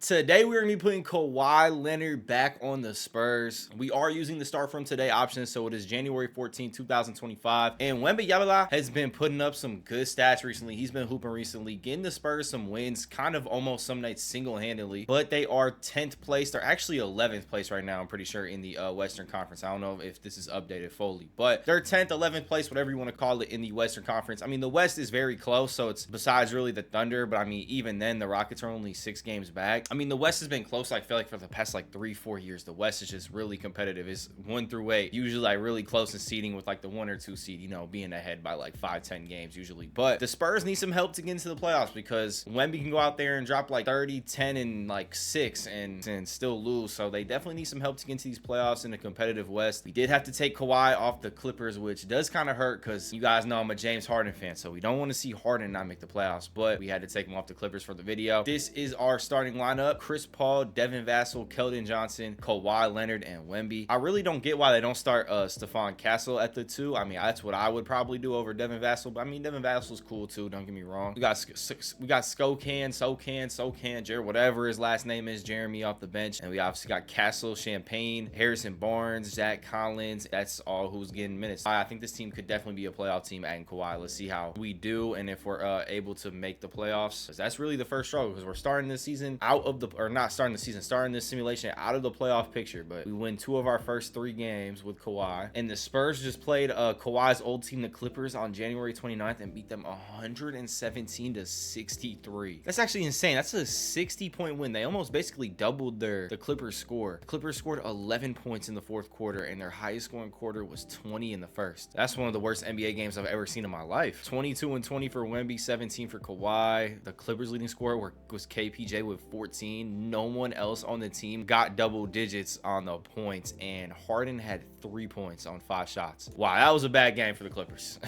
Today, we're going to be putting Kawhi Leonard back on the Spurs. We are using the start from today option, so it is January 14, 2025. And Wembanyama has been putting up some good stats recently. He's been hooping recently, getting the Spurs some wins, kind of almost some nights single-handedly. But they are 10th place. They're actually 11th place right now, I'm pretty sure, in the Western Conference. I don't know if this is updated fully, but they're 10th, 11th place, whatever you want to call it, in the Western Conference. I mean, the West is very close, so it's besides really the Thunder, but I mean, even then, the Rockets are only 6 games back. I mean, the West has been close, I feel like, for the past like 3-4 years. The West is just really competitive. It's 1 through 8, usually like really close in seeding, with like the 1 or 2 seed, you know, being ahead by like 5-10 games usually. But the Spurs need some help to get into the playoffs, because Wemby can go out there and drop like 30, 10, and like 6 and still lose. So they definitely need some help to get into these playoffs in the competitive West. We did have to take Kawhi off the Clippers, which does kind of hurt, because you guys know I'm a James Harden fan, so we don't want to see Harden not make the playoffs, but we had to take him off the Clippers for the video. This is our starting lineup: Chris Paul, Devin Vassell, Keldon Johnson, Kawhi Leonard, and Wemby. I really don't get why they don't start Stephon Castle at the 2. I mean, that's what I would probably do over Devin Vassell, but I mean, Devin Vassell's cool too, don't get me wrong. We got Socan, Jared, whatever his last name is, Jeremy, off the bench. And we obviously got Castle, Champagne, Harrison Barnes, Zach Collins. That's all who's getting minutes. I think this team could definitely be a playoff team, adding Kawhi. Let's see how we do, and if we're able to make the playoffs, because that's really the first struggle, because we're starting this season out of the, or not starting the season, starting this simulation out of the playoff picture. But we win 2 of our first 3 games with Kawhi, and the Spurs just played Kawhi's old team, the Clippers, on January 29th and beat them 117-63. That's actually insane. That's a 60-point win. They almost basically doubled the Clippers score. The Clippers scored 11 points in the 4th quarter, and their highest scoring quarter was 20 in the 1st. That's one of the worst NBA games I've ever seen in my life. 22 and 20 for Wemby, 17 for Kawhi. The Clippers leading scorer was KPJ with 14. No one else on the team got double digits on the points, and Harden had 3 points on 5 shots. Wow, that was a bad game for the Clippers.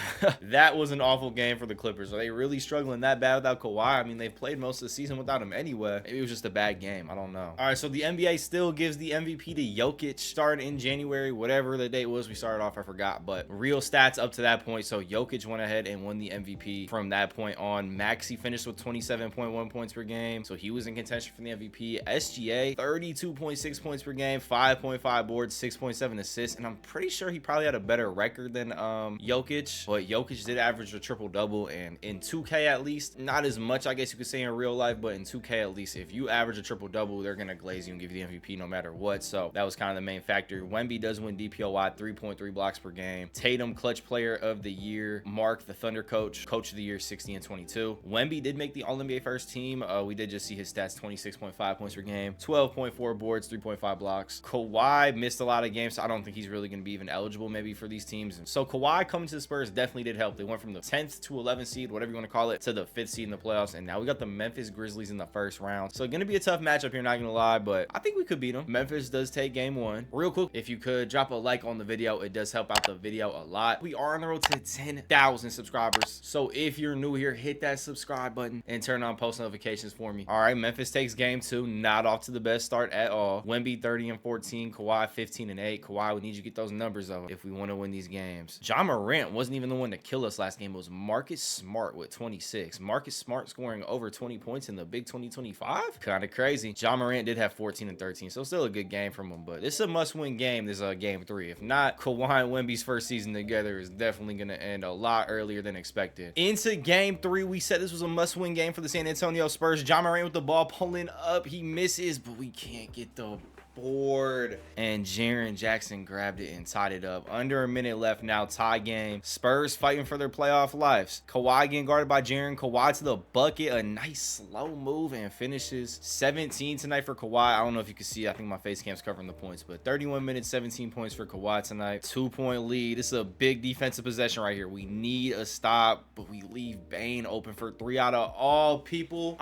That was an awful game for the Clippers. Are they really struggling that bad without Kawhi? I mean, they've played most of the season without him anyway. Maybe it was just a bad game. I don't know. All right, so the NBA still gives the MVP to Jokic. Started in January, whatever the date was we started off, I forgot, but real stats up to that point. So Jokic went ahead and won the MVP from that point on. Maxey finished with 27.1 points per game, so he was in contention for the MVP. SGA, 32.6 points per game, 5.5 boards, 6.7 assists, and I'm pretty sure he probably had a better record than Jokic, but Jokic did average a triple-double, and in 2K at least, not as much I guess you could say in real life, but in 2K at least, if you average a triple-double, they're gonna glaze you and give you the MVP no matter what. So that was kind of the main factor. Wemby does win DPOY, 3.3 blocks per game. Tatum, clutch player of the year. Mark, the Thunder coach of the year, 60 and 22. Wemby did make the All-NBA first team. We did just see his stats: 26.5 points per game, 12.4 boards, 3.5 blocks. Kawhi missed a lot of games, so I don't think he's really going to be even eligible maybe for these teams. And so Kawhi coming to the Spurs definitely did help. They went from the 10th to 11th seed, whatever you want to call it, to the 5th seed in the playoffs, and now we got the Memphis Grizzlies in the 1st round. So going to be a tough matchup here, not going to lie, but I think we could beat them. Memphis does take game 1. Real quick, if you could drop a like on the video, it does help out the video a lot. We are on the road to 10,000 subscribers, so if you're new here, hit that subscribe button and turn on post notifications for me. All right, Memphis takes game 2, not off to the best start at all. Wemby 30 and 14, Kawhi 15 and 8. Kawhi, we need you to get those numbers though if we want to win these games. Ja Morant wasn't even the one to kill us last game. It was Marcus Smart with 26. Marcus Smart scoring over 20 points in the big 2025. Kind of crazy. Ja Morant did have 14 and 13, so still a good game from him, but it's a must-win game. This is game 3. If not, Kawhi and Wemby's first season together is definitely going to end a lot earlier than expected. Into game 3, we said this was a must-win game for the San Antonio Spurs. Ja Morant with the ball pulling up. He misses, but we can't get the board, and Jaren Jackson grabbed it and tied it up. Under a minute left now, tie game. Spurs fighting for their playoff lives. Kawhi getting guarded by Jaren. Kawhi to the bucket, a nice slow move, and finishes. 17 tonight for Kawhi. I don't know if you can see, I think my face cam's covering the points, but 31 minutes, 17 points for Kawhi tonight. 2-point lead. This is a big defensive possession right here. We need a stop, but we leave Bane open for 3. Out of all people,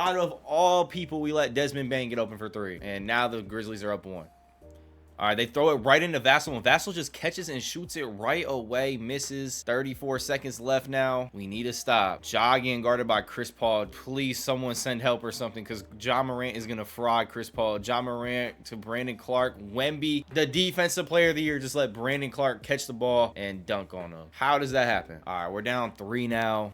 we let Desmond Bane get open for 3, and now the Grizzlies are up 1. All right, they throw it right into Vassell, and Vassell just catches and shoots it right away. Misses. 34 seconds left now. We need a stop. Ja getting guarded by Chris Paul. Please, someone send help or something, because Ja Morant is going to fry Chris Paul. Ja Morant to Brandon Clark. Wemby, the defensive player of the year, just let Brandon Clark catch the ball and dunk on him. How does that happen? All right, we're down 3 now.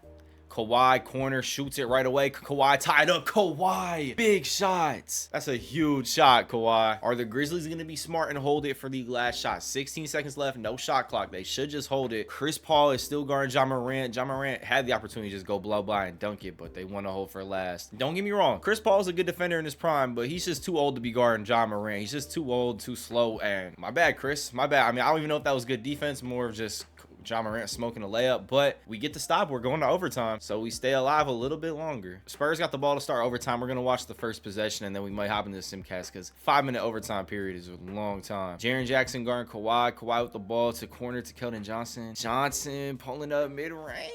Kawhi corner, shoots it right away. Kawhi tied up. Kawhi, big shots. That's a huge shot, Kawhi. Are the Grizzlies going to be smart and hold it for the last shot? 16 seconds left, no shot clock. They should just hold it. Chris Paul is still guarding Ja Morant. Ja Morant had the opportunity to just go blow by and dunk it, but they want to hold for last. Don't get me wrong, Chris Paul is a good defender in his prime, but he's just too old to be guarding Ja Morant. He's just too old, too slow, and my bad, Chris. My bad. I mean, I don't even know if that was good defense, more of just Ja Morant smoking a layup, but we get the stop. We're going to overtime, so we stay alive a little bit longer. Spurs got the ball to start overtime. We're going to watch the first possession, and then we might hop into the simcast because 5-minute overtime period is a long time. Jaren Jackson guarding Kawhi. Kawhi with the ball to corner to Keldon Johnson. Johnson pulling up mid-range.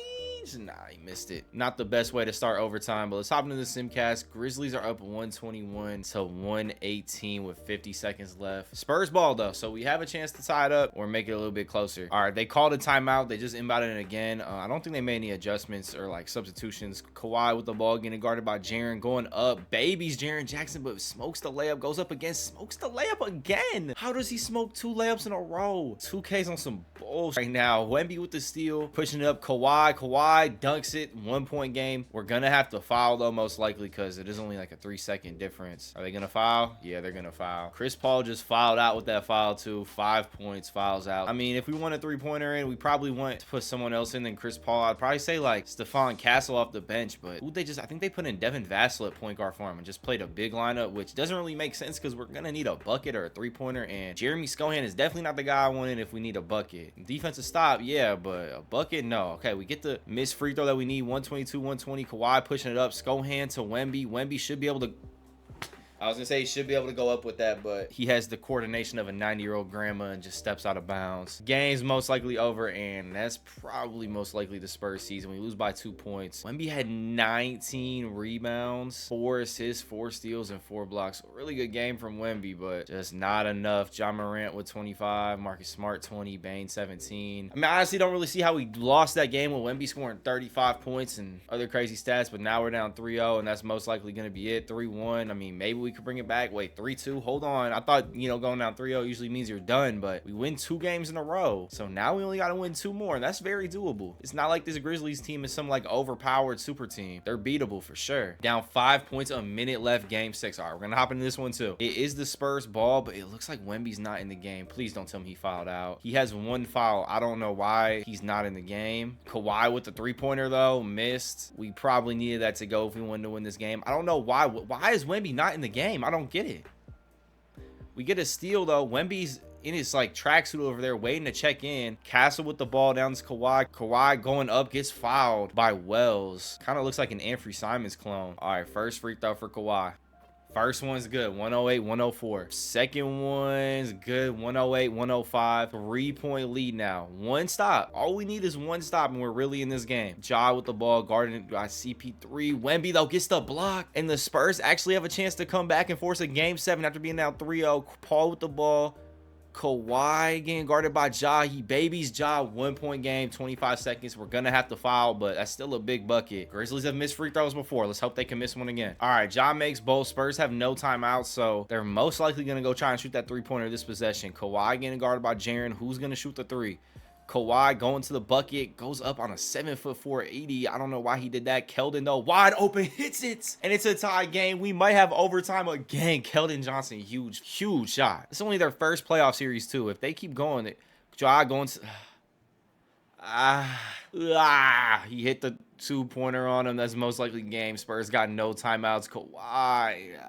Nah, he missed it. Not the best way to start overtime, but let's hop into the simcast. Grizzlies are up 121 to 118 with 50 seconds left. Spurs ball though, so we have a chance to tie it up or make it a little bit closer. All right, they called a timeout. They just inbounded it again. I don't think they made any adjustments or like substitutions. Kawhi with the ball getting guarded by Jaren, going up. Babies Jaren Jackson, but smokes the layup, goes up again, smokes the layup again. How does he smoke 2 layups in a row? 2K's on some bullshit right now. Wemby with the steal, pushing it up. Kawhi dunks it. 1-point game. We're gonna have to foul though, most likely, because it is only like a 3-second difference. Are they gonna foul? Yeah, they're gonna foul. Chris Paul just fouled out with that foul too. 5 points, fouls out. I mean, if we want a 3-pointer in, we probably want to put someone else in than Chris Paul. I'd probably say like Stephon Castle off the bench, but I think they put in Devin Vassell at point guard for him and just played a big lineup, which doesn't really make sense because we're gonna need a bucket or a 3-pointer, and Jeremy Scohan is definitely not the guy I wanted if we need a bucket. Defensive stop, yeah, but a bucket, no. Okay, we get the missed free throw that we need. 122, 120. Kawhi pushing it up. Scohan to Wemby. Wemby should be able to, I was gonna say he should be able to go up with that, but he has the coordination of a 90-year-old grandma and just steps out of bounds. Game's most likely over, and that's probably most likely the Spurs season. We lose by 2 points. Wemby had 19 rebounds, 4 assists, 4 steals, and 4 blocks. Really good game from Wemby, but just not enough. Ja Morant with 25, Marcus Smart 20, Bane 17. I mean, I honestly don't really see how we lost that game with Wemby scoring 35 points and other crazy stats, but now we're down 3-0, and that's most likely gonna be it. 3-1. I mean, maybe we could bring it back. Wait, 3-2. Hold on. I thought, going down 3-0 usually means you're done, but we win 2 games in a row. So now we only got to win 2 more, and that's very doable. It's not like this Grizzlies team is some like overpowered super team. They're beatable for sure. Down 5 points, a minute left, game 6. All right, we're going to hop into this one too. It is the Spurs ball, but it looks like Wemby's not in the game. Please don't tell me he fouled out. He has 1 foul. I don't know why he's not in the game. Kawhi with the 3-pointer though, missed. We probably needed that to go if we wanted to win this game. I don't know why. Why is Wemby not in the game? I don't get it. We get a steal though. Wemby's in his like tracksuit over there waiting to check in. Castle with the ball down to Kawhi. Kawhi going up, gets fouled by Wells. Kind of looks like an Anfernee Simons clone. All right, first free throw for Kawhi. First one's good, 108, 104. Second one's good, 108, 105. 3-point lead now. 1 stop. All we need is 1 stop, and we're really in this game. Ja with the ball, guarded by CP3. Wemby, though, gets the block. And the Spurs actually have a chance to come back and force a game 7 after being down 3-0. Paul with the ball. Kawhi getting guarded by Ja. He babies Ja. 1-point game, 25 seconds. We're gonna have to foul, but that's still a big bucket. Grizzlies have missed free throws before. Let's hope they can miss one again. All right, Ja makes both. Spurs have no timeouts, so they're most likely gonna go try and shoot that 3-pointer this possession. Kawhi getting guarded by Jaren. Who's gonna shoot the 3? Kawhi going to the bucket, goes up on a 7'4" 80. I don't know why he did that. Keldon though, wide open, hits it, and it's a tie game. We might have overtime again. Keldon Johnson, huge shot. It's only their first playoff series too. If they keep going, Ja going to, he hit the 2-pointer on him. That's most likely game. Spurs got no timeouts. Kawhi.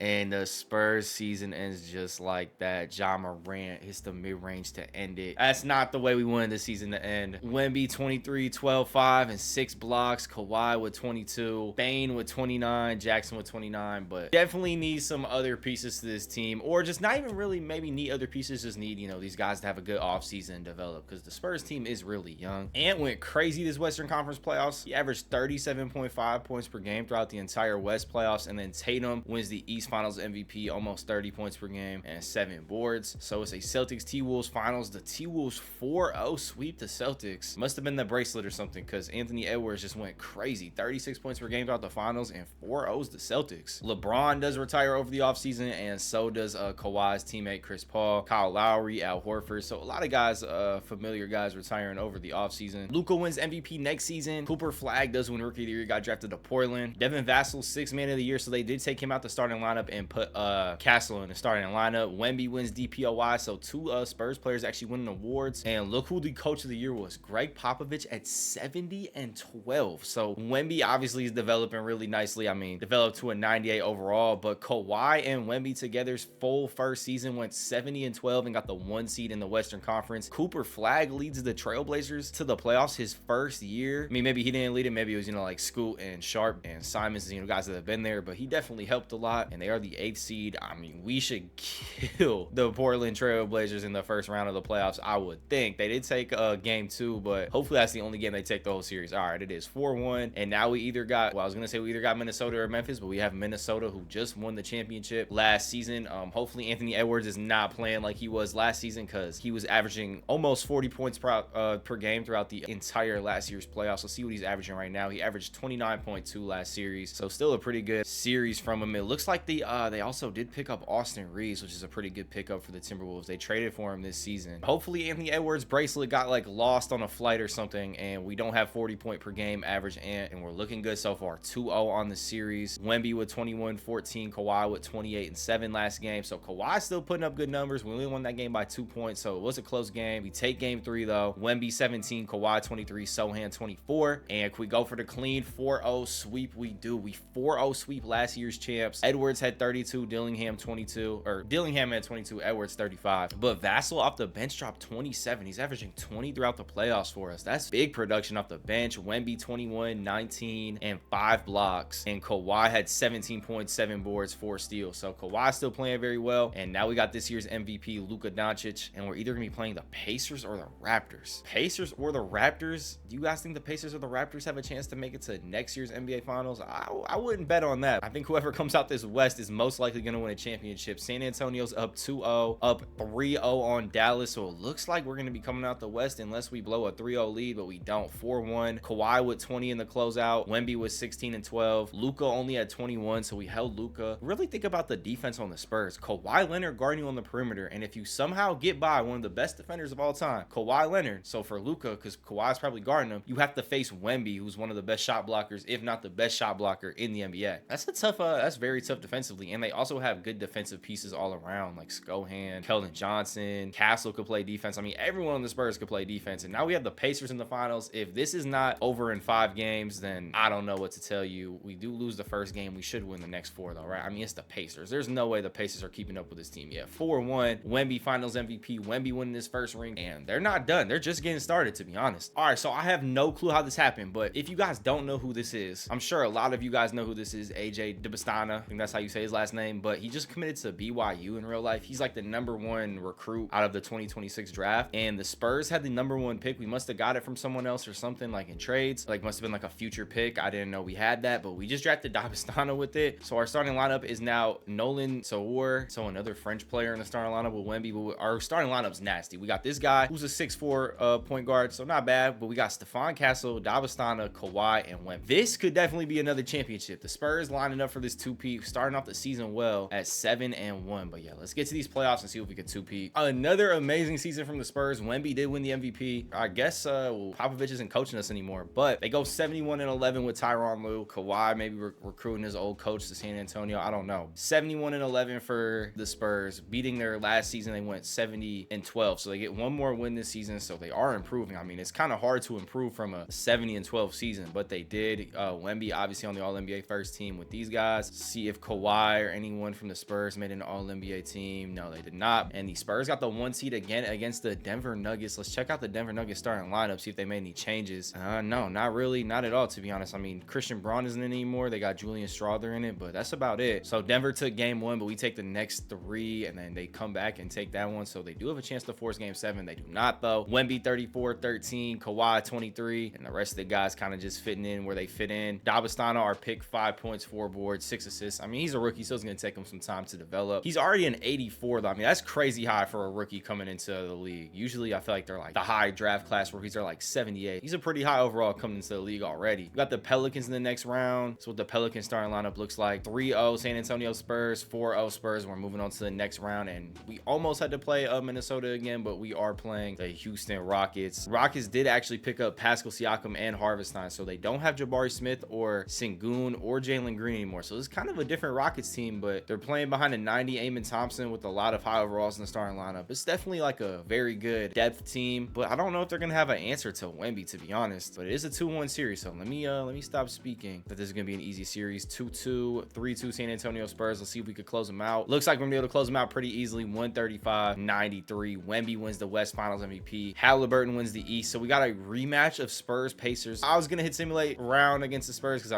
And the Spurs season ends just like that. Ja Morant hits the mid-range to end it. That's not the way we wanted the season to end. Wemby 23, 12, 5, and 6 blocks. Kawhi with 22. Bane with 29. Jackson with 29. But definitely need some other pieces to this team. Or just not even really maybe need other pieces. Just need, these guys to have a good offseason and develop. Because the Spurs team is really young. Ant went crazy this Western Conference playoffs. He averaged 37.5 points per game throughout the entire West playoffs. And then Tatum wins the East Finals MVP, almost 30 points per game and 7 boards. So it's a Celtics T-Wolves Finals. The T-Wolves 4-0 sweep the Celtics. Must have been the bracelet or something, because Anthony Edwards just went crazy. 36 points per game throughout the finals, and 4-0's the Celtics. LeBron does retire over the offseason, and so does Kawhi's teammate Chris Paul, Kyle Lowry, Al Horford. So a lot of guys, familiar guys, retiring over the offseason. Luka wins MVP next season. Cooper Flagg does win Rookie of the Year, got drafted to Portland. Devin Vassell, 6th man of the year, so they did take him out the starting lineup and put Castle in the starting lineup. Wemby wins DPOY, so 2 Spurs players actually winning awards. And look who the coach of the year was. Greg Popovich at 70-12. So Wemby obviously is developing really nicely. I mean, developed to a 98 overall, but Kawhi and Wemby together's full first season went 70-12 and got the 1 seed in the Western Conference. Cooper Flagg leads the Trailblazers to the playoffs his first year. I mean, maybe he didn't lead it. Maybe it was, like Scoot and Sharp and Simons, guys that have been there, but he definitely helped a lot, and they are the 8th seed. I mean, we should kill the Portland Trailblazers in the first round of the playoffs, I would think. They did take game 2, but hopefully that's the only game they take the whole series. All right, it is 4-1, and now we either got, I was gonna say we either got Minnesota or Memphis, but we have Minnesota, who just won the championship last season. Hopefully Anthony Edwards is not playing like he was last season, because he was averaging almost 40 points per game throughout the entire last year's playoffs. Let's see what he's averaging right now. He averaged 29.2 last series, so still a pretty good series from him. It looks like they also did pick up Austin Reeves, which is a pretty good pickup for the Timberwolves. They traded for him this season. Hopefully Anthony Edwards' bracelet got like lost on a flight or something, and we don't have 40 point per game average, and we're looking good so far. 2-0 on the series. Wemby with 21-14, Kawhi with 28-7 last game. So Kawhi's still putting up good numbers. We only won that game by 2 points, so it was a close game. We take game 3 though. Wemby 17, Kawhi 23, Sohan 24, and can we go for the clean 4-0 sweep? We do. We 4-0 sweep last year's champs. Edwards had 32, Dillingham 22, or Dillingham had 22, Edwards 35. But Vassell off the bench dropped 27. He's averaging 20 throughout the playoffs for us. That's big production off the bench. Wemby 21, 19, and 5 blocks. And Kawhi had 17 points, 7 boards, 4 steals. So Kawhi's still playing very well. And now we got this year's MVP, Luka Doncic, and we're either gonna be playing the Pacers or the Raptors. Pacers or the Raptors? Do you guys think the Pacers or the Raptors have a chance to make it to next year's NBA Finals? I wouldn't bet on that. I think whoever comes out this West is most likely going to win a championship. San Antonio's up 2-0, up 3-0 on Dallas, so it looks like we're going to be coming out the West unless we blow a 3-0 lead, but we don't. 4-1. Kawhi with 20 in the closeout. Wemby with 16 and 12. Luka only had 21, so we held Luka. Really think about the defense on the Spurs. Kawhi Leonard guarding you on the perimeter, and if you somehow get by one of the best defenders of all time, Kawhi Leonard, so for Luka, because Kawhi's probably guarding him, you have to face Wemby, who's one of the best shot blockers, if not the best shot blocker in the NBA. That's a tough, that's very tough defensively, and they also have good defensive pieces all around, like Scohan, Keldon Johnson, Castle could play defense. I mean, everyone on the Spurs could play defense, and now we have the Pacers in the finals. If this is not over in 5 games, then I don't know what to tell you. We do lose the first game. We should win the next 4, though, right? I mean, it's the Pacers. There's no way the Pacers are keeping up with this team yet. 4-1, Wemby Finals MVP, Wemby winning his first ring, and they're not done. They're just getting started, to be honest. All right, so I have no clue how this happened, but if you guys don't know who this is, I'm sure a lot of you guys know who this is. AJ DeBastana, I think that's how you say his last name, but he just committed to BYU in real life. He's like the #1 recruit out of the 2026 draft, and the Spurs had the #1 pick. We must have got it from someone else or something, like in trades, like must have been like a future pick. I didn't know we had that, but we just drafted DeBastana with it. So our starting lineup is now Nolan Saour, so another French player in the starting lineup with Wemby, but our starting lineup's nasty. We got this guy who's a 6'4" point guard, so not bad, but we got Stephon Castle, DeBastana, Kawhi, and Wemby. This could definitely be another championship. The Spurs lining up for this 2-peat, starting off the season well at 7-1. But yeah, let's get to these playoffs and see if we can 2-peat. Another amazing season from the Spurs. Wemby did win the MVP. I guess Popovich isn't coaching us anymore, but they go 71-11 with Tyronn Lue. Kawhi maybe recruiting his old coach to San Antonio. I don't know. 71-11 for the Spurs, beating their last season. They went 70-12, so they get one more win this season, so they are improving. I mean, it's kind of hard to improve from a 70-12 season, but they did. Wemby obviously on the All-NBA first team with these guys. See if Kawhi or anyone from the Spurs made an All-NBA team. No, they did not. And the Spurs got the 1 seed again against the Denver Nuggets. Let's check out the Denver Nuggets starting lineup, see if they made any changes. No, not really, not at all, to be honest. I mean, Christian Braun isn't in it anymore. They got Julian Strawther in it, but that's about it. So Denver took game 1, but we take the next 3, and then they come back and take that one. So they do have a chance to force game 7. They do not, though. Wemby 34-13, Kawhi 23, and the rest of the guys kind of just fitting in where they fit in. DeBastana, our pick, 5 points, 4 boards, 6 assists. I mean, he's a rookie, so it's going to take him some time to develop. He's already an 84, though. I mean, that's crazy high for a rookie coming into the league. Usually, I feel like they're like the high draft class rookies are like 78. He's a pretty high overall coming into the league already. We got the Pelicans in the next round. That's what the Pelicans starting lineup looks like. 3-0 San Antonio Spurs, 4-0 Spurs. We're moving on to the next round, and we almost had to play Minnesota again, but we are playing the Houston Rockets. Rockets did actually pick up Pascal Siakam and Harvestine, so they don't have Jabari Smith or Sengun or Jalen Green anymore. So it's kind of a different Rockets team, but they're playing behind a 90 Amen Thompson with a lot of high overalls in the starting lineup. It's definitely like a very good depth team, but I don't know if they're gonna have an answer to Wemby, to be honest. But it is a 2-1 series, so let me stop speaking that this is gonna be an easy series. 2-2, 3-2 San Antonio Spurs. Let's see if we could close them out. Looks like we're gonna be able to close them out pretty easily. 135-93. Wemby wins the West Finals MVP. Halliburton wins the East. So we got a rematch of Spurs Pacers. I was gonna hit simulate round against the Spurs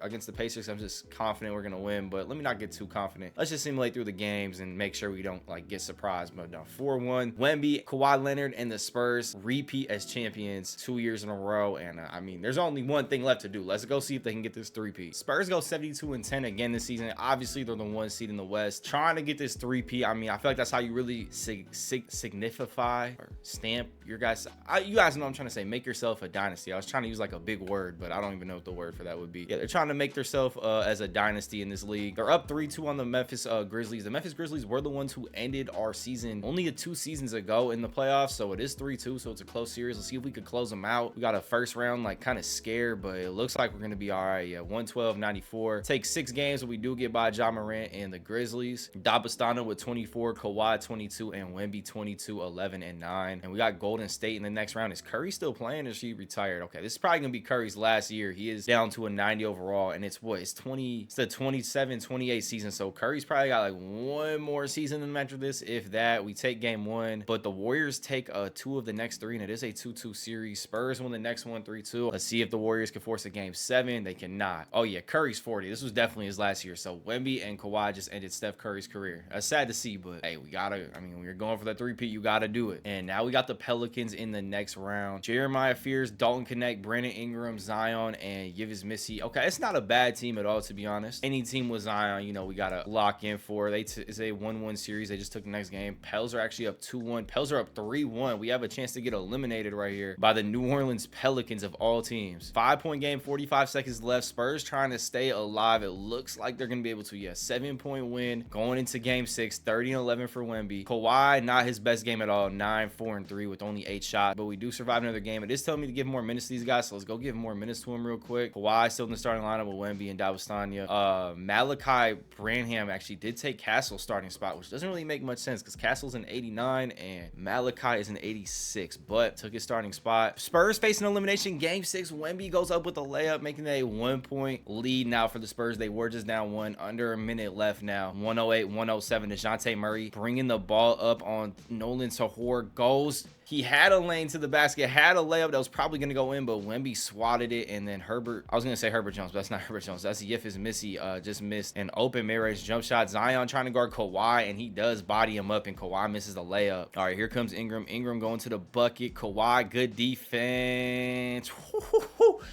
against the Pacers. I'm just confident we're gonna win, but let me not get too confident. Let's just simulate through the games and make sure we don't like get surprised. But no, 4-1. Wemby, Kawhi Leonard, and the Spurs repeat as champions 2 years in a row. And I mean, there's only one thing left to do. Let's go see if they can get this three-peat. Spurs go 72-10 again this season. Obviously, they're the 1 seed in the West. Trying to get this three-peat. I mean, I feel like that's how you really signify or stamp your guys. You guys know what I'm trying to say. Make yourself a dynasty. I was trying to use like a big word, but I don't even know what the word for that would be. Yeah, they're trying to make themselves as a dynasty in this league. They're up 3-2 on the Memphis Grizzlies. The Memphis Grizzlies were the ones who ended our season only 2 seasons ago in the playoffs, so it is 3-2, so it's a close series. Let's see if we could close them out. We got a first round like kind of scared, but it looks like we're gonna be all right. Yeah, 112-94. Take 6 games, but we do get by Ja Morant and the Grizzlies. Dabastana with 24, Kawhi 22, and Wemby 22, 11, and 9. And we got Golden State in the next round. Is Curry still playing, or is he retired? Okay, this is probably gonna be Curry's last year. He is down to a 90 overall, and it's what? It's the 27-28 season. So Curry's probably got like 1 more season than after this, if that. We take game 1, but the Warriors take 2 of the next 3, and it is a 2-2 series. Spurs win the next one 3-2. Let's see if the Warriors can force a game 7. They cannot. Oh yeah, Curry's 40. This was definitely his last year. So Wemby and Kawhi just ended Steph Curry's career. That's sad to see, but hey, we gotta. I mean, when you're going for the three-peat, you gotta do it. And now we got the Pelicans in the next round. Jeremiah Fears, Dalton Connect, Brandon Ingram, Zion, and Yves Missy. Okay, it's not a bad team at all, to be honest. Any team with Zion, you know, we gotta lock in for. It's a 1-1 series. They just took the next game. Pels are actually up 2-1. Pels are up 3-1. We have a chance to get eliminated right here by the New Orleans Pelicans of all teams. 5-point game, 45 seconds left. Spurs trying to stay alive. It looks like they're gonna be able to. Yeah, 7-point win going into game 6. 30-11 for Wemby. Kawhi, not his best game at all. 9-4-3 with only 8 shots, but we do survive another game. It is telling me to give more minutes to these guys, so let's go give more minutes to him real quick. Kawhi still in the starting lineup with Wemby and Davistania. Malachi Branham actually did take Castle's starting spot, which doesn't really make much sense because Castle's an 89 and Malachi is an 86, but took his starting spot. Spurs facing elimination game 6. Wemby goes up with a layup, making it a 1-point lead now for the Spurs. They were just down 1, under a minute left now. 108-107. DeJounte Murray bringing the ball up on Nolan Tahor. Goes. He had a lane to the basket, had a layup that was probably going to go in, but Wemby swatted it, and then Herbert, I was going to say Herbert Jones, but that's not Herbert Jones. That's Yves Missy, just missed an open mid-range jump shot. Zion trying to guard Kawhi, and he does body him up, and Kawhi misses the layup. All right, here comes Ingram. Ingram going to the bucket. Kawhi, good defense.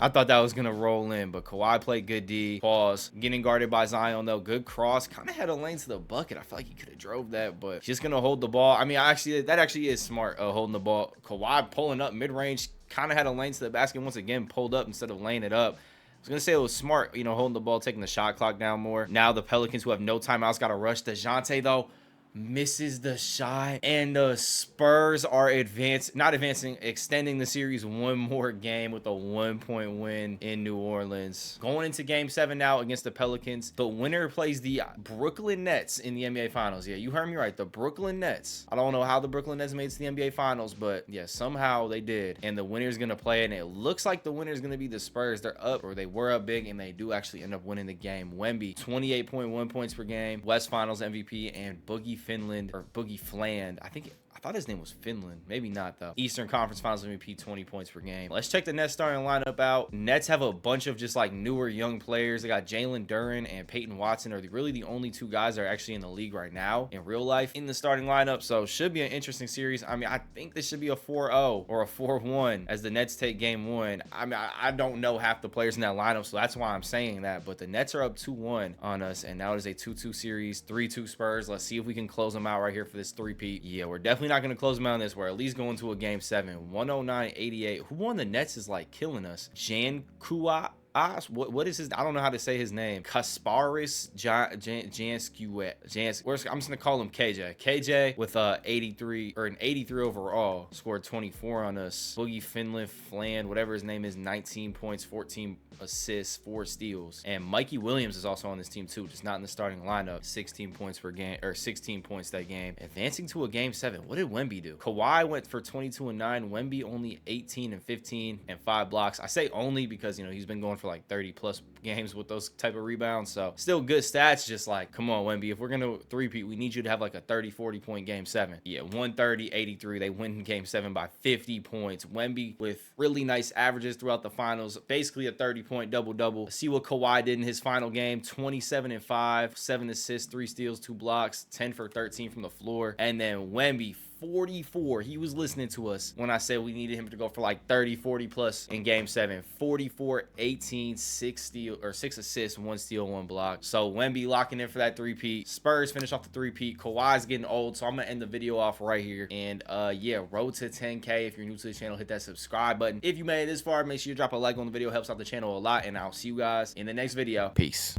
I thought that was going to roll in, but Kawhi played good D. Pause. Getting guarded by Zion, though. Good cross. Kind of had a lane to the bucket. I feel like he could have drove that, but just going to hold the ball. I mean, that actually is smart, holding the ball. Kawhi pulling up mid-range, kind of had a lane to the basket once again, pulled up instead of laying it up. I was going to say it was smart, you know, holding the ball, taking the shot clock down more. Now the Pelicans, who have no timeouts, got to rush. DeJounte, though, misses the shot, and the Spurs are extending the series 1 more game with a 1-point win in New Orleans. Going into game 7 now against the Pelicans. The winner plays the Brooklyn Nets in the NBA Finals. Yeah, you heard me right. The Brooklyn Nets. I don't know how the Brooklyn Nets made it to the NBA Finals, but yeah, somehow they did. And the winner's going to play, and it looks like the winner's going to be the Spurs. They're up, or they were up big, and they do actually end up winning the game. Wemby, 28.1 points per game, West Finals MVP, and Boogie Fland. I think I thought his name was Finland. Maybe not, though. Eastern Conference Finals MVP, 20 points per game. Let's check the Nets starting lineup out. Nets have a bunch of just like newer young players. They got Jalen Duren and Peyton Watson are really the only two guys that are actually in the league right now in real life in the starting lineup. So should be an interesting series. I mean, I think this should be a 4-0 or a 4-1 as the Nets take game one. I mean, I don't know half the players in that lineup, so that's why I'm saying that. But the Nets are up 2-1 on us, and now it is a 2-2 series, 3-2 Spurs. Let's see if we can close them out right here for this three-peat. Yeah, we're definitely not going to close them out on this. We're at least going to a game 7, 109-88. Who on the Nets is like killing us? Jan Kua. What is his? I don't know how to say his name. Kasparis Janskuet. I'm just gonna call him KJ. KJ with 83 or an 83 overall, scored 24 on us. Boogie Finland Fland, whatever his name is, 19 points, 14 assists, 4 steals. And Mikey Williams is also on this team too, just not in the starting lineup. 16 points per game, or 16 points that game. Advancing to a game 7. What did Wemby do? Kawhi went for 22 and 9. Wemby only 18 and 15 and 5 blocks. I say only because, you know, he's been going for like 30 plus games with those type of rebounds, so still good stats. Just like, come on, Wemby, if we're gonna three-peat, we need you to have like a 30-40 point game 7. Yeah, 130-83. They win game 7 by 50 points. Wemby with really nice averages throughout the finals, basically a 30-point double-double. See what Kawhi did in his final game: 27 and 5, 7 assists, 3 steals, 2 blocks, 10 for 13 from the floor. And then Wemby, 44. He was listening to us when I said we needed him to go for like 30-40 plus in game 7. 44, 18, 6 assists, 1 steal, 1 block. So Wemby locking in for that three-peat. Spurs finish off the three-peat. Kawhi's getting old, so I'm gonna end the video off right here. And yeah, road to 10K. If you're new to the channel, hit that subscribe button. If you made it this far, make sure you drop a like on the video. Helps out the channel a lot. And I'll see you guys in the next video. Peace.